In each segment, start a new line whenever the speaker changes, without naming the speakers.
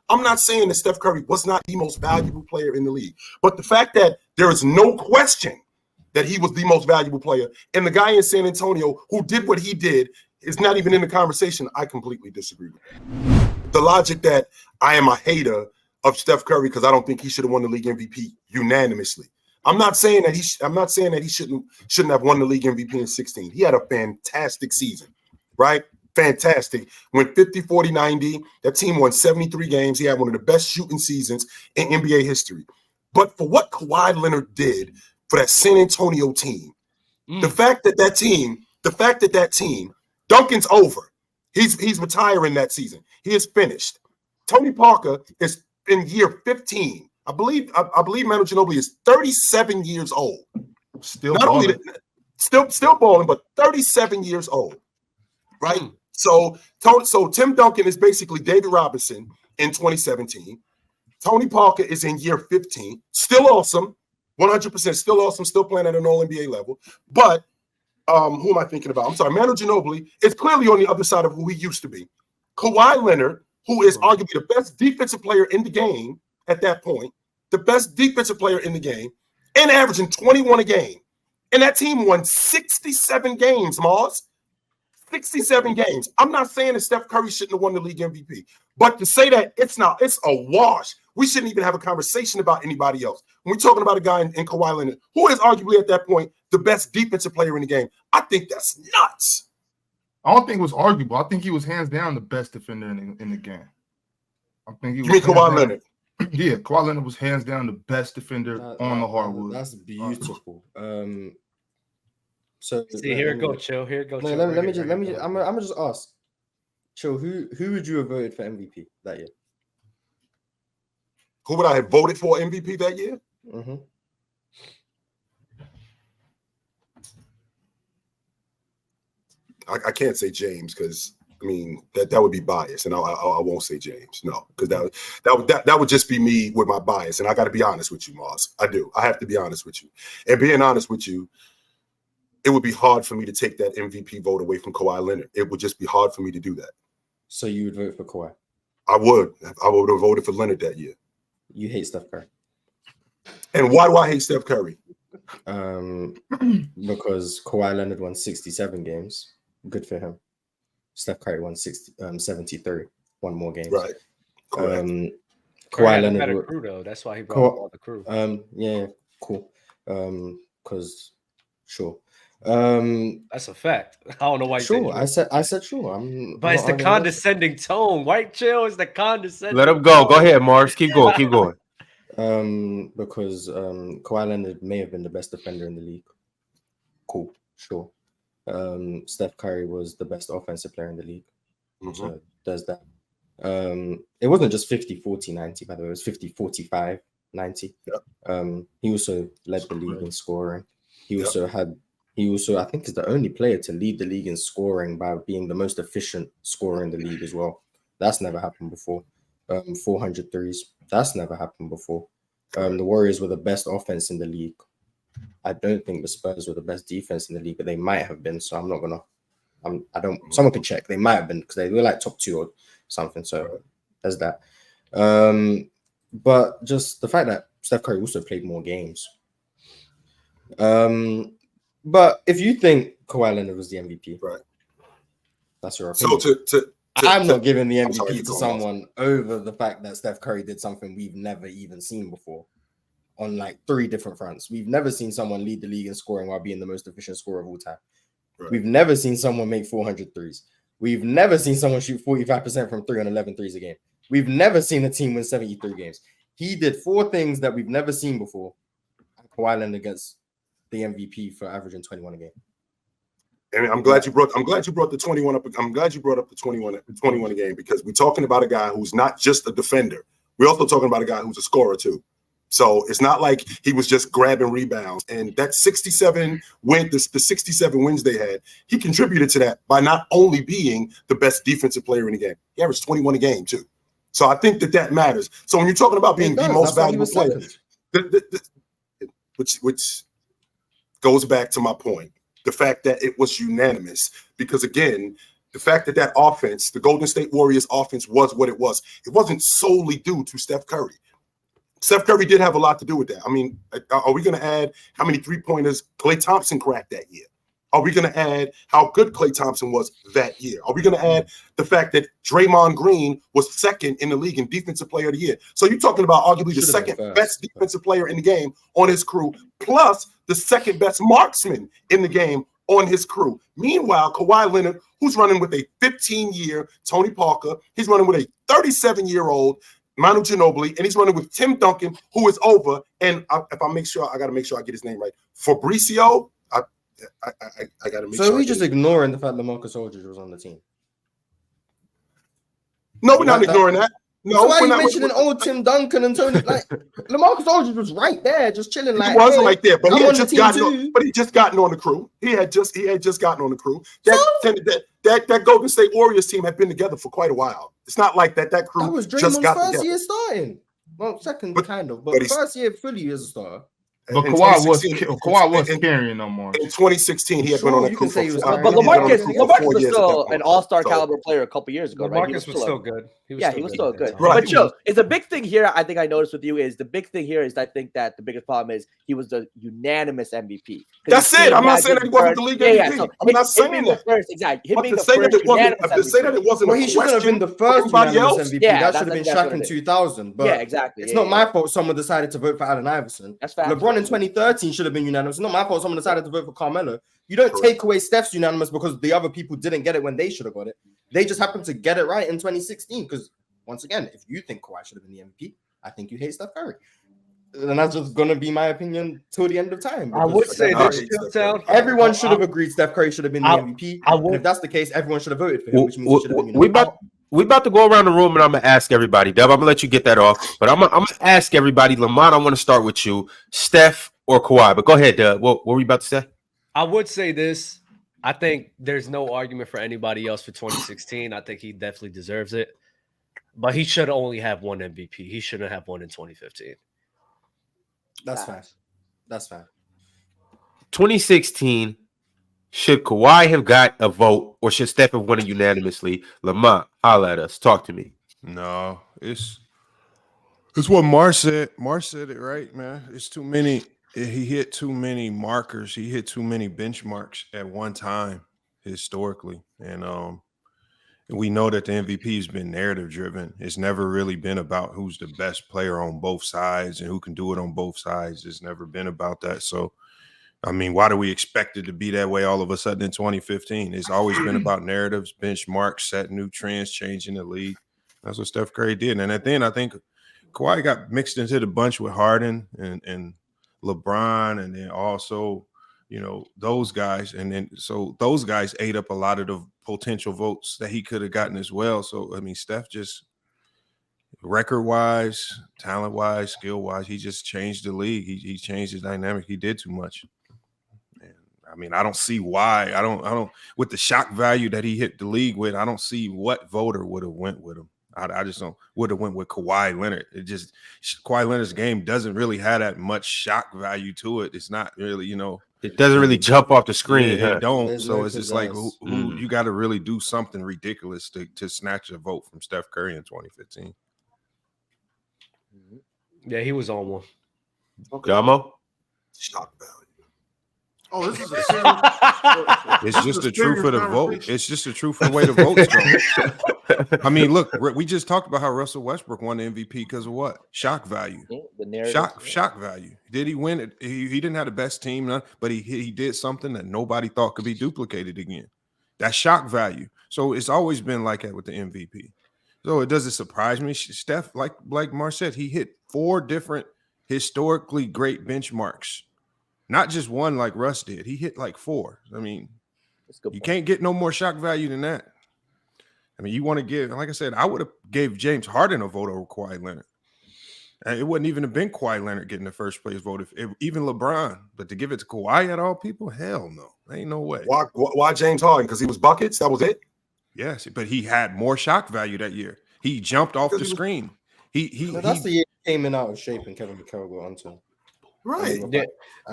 I'm not saying that Steph Curry was not the most valuable player in the league, but the fact that there is no question that he was the most valuable player, and the guy in San Antonio who did what he did is not even in the conversation, I completely disagree with that. The logic that I am a hater of Steph Curry because I don't think he should have won the league MVP unanimously. I'm not saying that he shouldn't have won the league MVP in 16. He had a fantastic season, right? Fantastic. Went 50, 40, 90. That team won 73 games. He had one of the best shooting seasons in NBA history. But for what Kawhi Leonard did for that San Antonio team, the fact that that team, Duncan's over. He's retiring that season. He is finished. Tony Parker is in year 15. I believe Manu Ginobili is 37 years old. Still balling, but 37 years old. Right? So Tim Duncan is basically David Robinson in 2017. Tony Parker is in year 15. Still awesome. 100% still awesome, still playing at an all-NBA level. But who am I thinking about? I'm sorry, Manu Ginobili is clearly on the other side of who he used to be. Kawhi Leonard, who is arguably the best defensive player in the game at that point, the best defensive player in the game, and averaging 21 a game. And that team won 67 games, Mars. 67 games. I'm not saying that Steph Curry shouldn't have won the league MVP, but to say that it's a wash. We shouldn't even have a conversation about anybody else. When we're talking about a guy in Kawhi Leonard, who is arguably at that point the best defensive player in the game, I think that's nuts.
I don't think it was arguable. I think he was hands down the best defender in the game. I think he was.
You mean Kawhi Leonard?
Yeah, Kawhi Leonard was hands down the best defender on the hardwood.
That's beautiful. So
see, here it go, Chill. Here it go.
No, let me just. I'm gonna just ask, Chill. Who would you have voted for MVP that year?
Who would I have voted for MVP that year?
Mm-hmm.
I can't say James because I mean that would be biased, and I won't say James. No, because that would just be me with my bias, and I got to be honest with you, Mars. I do. I have to be honest with you, and being honest with you, it would be hard for me to take that MVP vote away from Kawhi Leonard. It would just be hard for me to do that.
So you would vote for Kawhi?
I would. I would have voted for Leonard that year.
You hate Steph Curry.
And why do I hate Steph Curry?
Because Kawhi Leonard won 67 games. Good for him. Steph Curry won 73. One more game.
Right.
Kawhi
Leonard better crew though. That's why he brought all the crew.
Yeah, cool. Because sure.
That's a fact. I don't know why.
Sure, I said sure.
But it's the condescending tone. White Chill is the condescending.
Let him go. Go ahead, Mars. Keep going. Keep going.
Because Kawhi Leonard may have been the best defender in the league. Cool, sure. Steph Curry was the best offensive player in the league. Mm-hmm. So there's that. It wasn't just 50, 40, 90, by the way. It was 50, 45, 90. Yeah. He also led the league in scoring. He also, I think, is the only player to lead the league in scoring by being the most efficient scorer in the league as well. That's never happened before. 400 threes. That's never happened before. The Warriors were the best offense in the league. I don't think the Spurs were the best defense in the league, but they might have been. So I'm not gonna. Someone can check. They might have been because they were like top 2 or something. So there's that. But just the fact that Steph Curry also played more games. But if you think Kawhi Leonard was the MVP,
right?
That's your opinion.
So
I'm not giving the MVP to someone over the fact that Steph Curry did something we've never even seen before on like 3 different fronts. We've never seen someone lead the league in scoring while being the most efficient scorer of all time. Right. We've never seen someone make 400 threes. We've never seen someone shoot 45% from 3 on 11 threes a game. We've never seen a team win 73 games. He did 4 things that we've never seen before. Kawhi Leonard gets the MVP for averaging 21 a game.
And I'm glad you brought the 21 up. I'm glad you brought up the 21 a game because we're talking about a guy who's not just a defender. We're also talking about a guy who's a scorer too. So it's not like he was just grabbing rebounds. And that 67 wins they had, he contributed to that by not only being the best defensive player in the game. He averaged 21 a game too. So I think that matters. So when you're talking about being the most valuable player, which goes back to my point, the fact that it was unanimous, because again, the fact that that offense, the Golden State Warriors offense, was what it wasn't solely due to Steph Curry. Steph Curry did have a lot to do with that. I mean, are we going to add how many three-pointers Klay Thompson cracked that year? Are we going to add how good Klay Thompson was that year? Are we going to add the fact that Draymond Green was second in the league in Defensive Player of the Year? So you're talking about arguably the second best defensive player in the game on his crew, plus the second best marksman in the game on his crew. Meanwhile, Kawhi Leonard, who's running with a 15-year Tony Parker, he's running with a 37-year-old Manu Ginobili, and he's running with Tim Duncan, who is over. And if I got to make sure I get his name right. Fabricio. I got to make sure.
So we're just ignoring the fact that LaMarcus Aldridge was on the team.
No, we're not ignoring that. No,
so why are you mentioning old Tim Duncan and Tony? Like LaMarcus Aldridge was right there, just chilling. Like
he wasn't right there, but he had just gotten on the crew. He had just gotten on the crew. That Golden State Warriors team had been together for quite a while. It's not like that crew
that was
just got
first
together.
year starting. Well, second kind of, but first year fully as a starter.
But Kawhi was carrying no more.
In 2016, he had been on a crew.
But LaMarcus was still an all-star caliber player a couple years ago.
LaMarcus was still good. He was still good.
Right. But Joe, it's a big thing here. I think I noticed with you is the big thing here is I think that the biggest problem is he was the unanimous MVP.
That's it. I'm not saying that he wasn't the league MVP.
So
I'm not saying that.
Exactly.
But to say that it wasn't,
well, he shouldn't have been the first unanimous MVP. That should have been Shaq in 2000. But
yeah, exactly.
It's not my fault someone decided to vote for Allen Iverson.
That's fact.
LeBron in 2013 should have been unanimous. It's not my fault someone decided to vote for Carmelo. You don't take away Steph's unanimous because the other people didn't get it when they should have got it. They just happened to get it right in 2016. Because once again, if you think Kawhi should have been the MVP, I think you hate Steph Curry. And that's just gonna be my opinion till the end of time.
I would say this.
Everyone should have agreed Steph Curry should have been the MVP. And if that's the case, everyone should have voted for him, which means he should have been unanimous.
We about to go around the room and I'm gonna ask everybody. Deb, I'm gonna let you get that off, but I'm gonna ask everybody. Lamont, I want to start with you, Steph or Kawhi. But go ahead, Deb. What were we about to say?
I would say this. I think there's no argument for anybody else for 2016. I think he definitely deserves it, but he should only have one MVP. He shouldn't have one in 2015.
That's fast. That's fine.
2016. Should Kawhi have got a vote, or should Steph have won it unanimously? Lamont, holla at us. Talk to me.
No, it's what Mars said. Mars said it right, man. It's too many. He hit too many markers. He hit too many benchmarks at one time historically, and we know that the MVP has been narrative driven. It's never really been about who's the best player on both sides and who can do it on both sides. It's never been about that. So, I mean, why do we expect it to be that way all of a sudden in 2015? It's always been about narratives, benchmarks, setting new trends, changing the league. That's what Steph Curry did. And then I think Kawhi got mixed into the bunch with Harden and LeBron, and then also, those guys. And then so those guys ate up a lot of the potential votes that he could have gotten as well. So, I mean, Steph just record-wise, talent-wise, skill-wise, he just changed the league. He changed the dynamic. He did too much. I mean, I don't see why. I don't. With the shock value that he hit the league with, I don't see what voter would have went with him. I just don't would have went with Kawhi Leonard. Kawhi Leonard's game doesn't really have that much shock value to it. It's not really,
It doesn't really jump off the screen.
Yeah, it don't. So it's just like who you got to really do something ridiculous to snatch a vote from Steph Curry in 2015.
Yeah, he was on one.
Okay.
Damo?
Shock value.
Oh, this is
It's just the truth of the vote. It's just the truth of the way the votes go. I mean, look, we just talked about how Russell Westbrook won the MVP because of what? Shock value.
The narrative.
Shock value. Did he win it? He didn't have the best team, but he did something that nobody thought could be duplicated again. That's shock value. So it's always been like that with the MVP. So it doesn't surprise me. Steph, like Mar said, he hit 4 different historically great benchmarks. Not just one like Russ did. He hit like 4. I mean, you can't get no more shock value than that. I mean, you want to give, like I said, I would have gave James Harden a vote over Kawhi Leonard. And it wouldn't even have been Kawhi Leonard getting the first place vote, if even LeBron. But to give it to Kawhi at all people, hell no. Ain't no way.
Why James Harden? Because he was buckets? That was it?
Yes, but he had more shock value that year. He jumped off the screen.
That's the year he came in out of shape and Kevin McHale got onto him.
Right.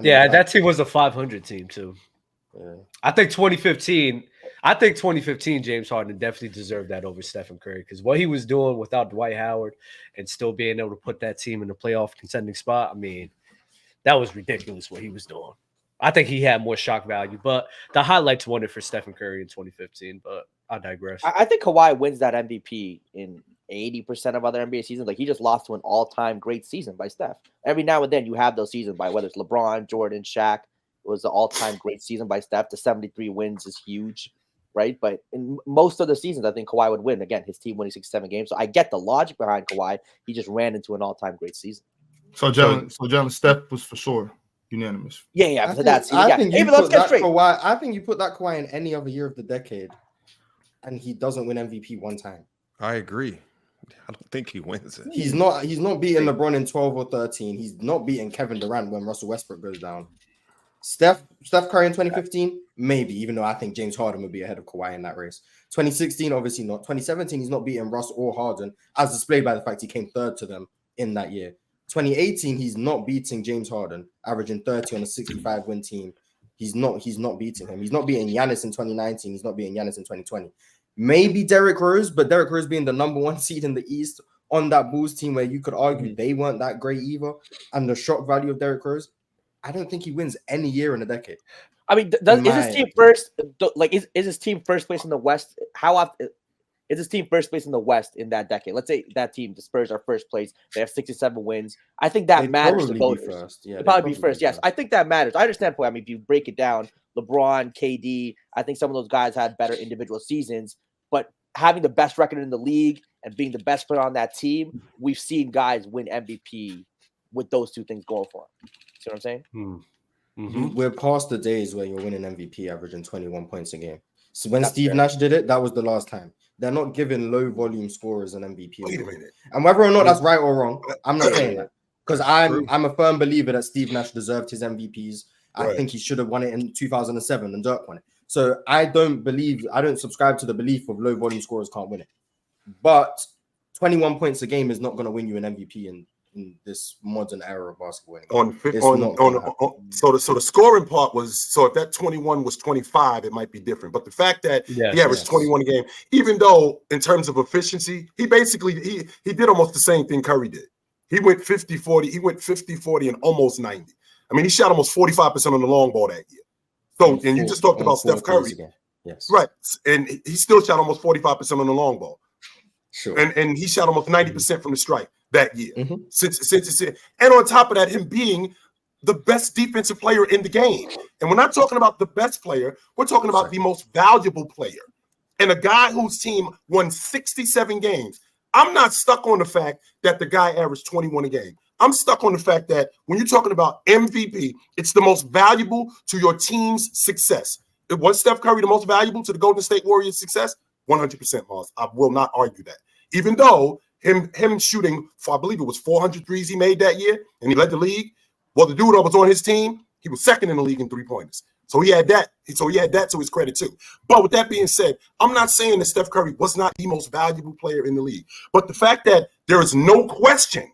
Yeah, that team was a 500 team too.
Yeah.
I think 2015, I think 2015 James Harden definitely deserved that over Stephen Curry because what he was doing without Dwight Howard and still being able to put that team in the playoff contending spot, I mean, that was ridiculous what he was doing. I think he had more shock value, but the highlights won it for Stephen Curry in 2015, but I digress.
I think Kawhi wins that MVP in 80% of other NBA seasons. Like, he just lost to an all-time great season by Steph. Every now and then you have those seasons by whether it's LeBron, Jordan, Shaq. It was an all-time great season by Steph. The 73 wins is huge, right? But in most of the seasons, I think Kawhi would win. Again, his team winning 67 games. So I get the logic behind Kawhi. He just ran into an all-time great season.
So Jalen, Steph was for sure unanimous.
Yeah.
I think you
Even let's
put
get
that
straight.
Kawhi. I think you put that Kawhi in any other year of the decade, and he doesn't win MVP one time.
I agree. I don't think he wins it.
He's not beating LeBron in 12 or 13. He's not beating Kevin Durant when Russell Westbrook goes down. Steph Curry in 2015, maybe, even though I think James Harden would be ahead of Kawhi in that race. 2016, obviously not. 2017, he's not beating Russ or Harden, as displayed by the fact he came third to them in that year. 2018, he's not beating James Harden, averaging 30 on a 65-win team. He's not beating him. He's not beating Giannis in 2019. He's not beating Giannis in 2020. Maybe Derrick Rose, but Derrick Rose being the number one seed in the East on that Bulls team where you could argue they weren't that great either, and the shock value of Derrick Rose, I don't think he wins any year in a decade.
I mean, is his team first? Like, is his team first place in the West? How often is his team first place in the West in that decade? Let's say that team, the Spurs, are first place. They have 67 wins. I think that matters to voters.
Yeah,
they'd probably be first. Yes, I think that matters. I understand. I mean, if you break it down, LeBron, KD, I think some of those guys had better individual seasons, but having the best record in the league and being the best player on that team, we've seen guys win MVP with those two things going for them. See what I'm saying?
Mm-hmm.
We're past the days where you're winning MVP averaging 21 points a game. So when
That's
Steve
fair.
Nash did it, that was the last time. They're not giving low volume scorers an MVP.
Wait a minute.
And whether or not that's right or wrong, I'm not saying that. Because I'm a firm believer that Steve Nash deserved his MVPs. I think he should have won it in 2007 and Dirk won it. So I don't subscribe to the belief of low volume scorers can't win it. But 21 points a game is not going to win you an MVP in this modern era of basketball.
So the scoring part was, so if that 21 was 25, it might be different. But the fact that he averaged 21 a game, even though in terms of efficiency, he basically he did almost the same thing Curry did. He went 50-40. He went 50-40 and almost 90. I mean, he shot almost 45% on the long ball that year. So, and you just talked about Steph Curry.
Yes.
Right. And he still shot almost 45% on the long ball.
Sure.
And he shot almost 90% from the stripe that year. And on top of that, him being the best defensive player in the game. And we're not talking about the best player. We're talking about the most valuable player. And a guy whose team won 67 games. I'm not stuck on the fact that the guy averaged 21 a game. I'm stuck on the fact that when you're talking about MVP, it's the most valuable to your team's success. Was Steph Curry the most valuable to the Golden State Warriors' success? 100%, Mars. I will not argue that. Even though him shooting, I believe it was 400 threes he made that year, and he led the league. Well, the dude that was on his team, he was second in the league in three-pointers. So he had that. So he had that to his credit too. But with that being said, I'm not saying that Steph Curry was not the most valuable player in the league. But the fact that there is no question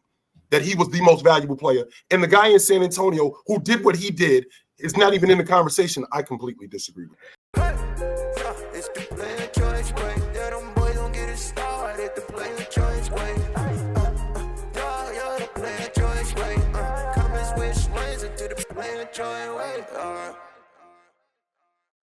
that he was the most valuable player, and the guy in San Antonio who did what he did is not even in the conversation, I completely disagree with that.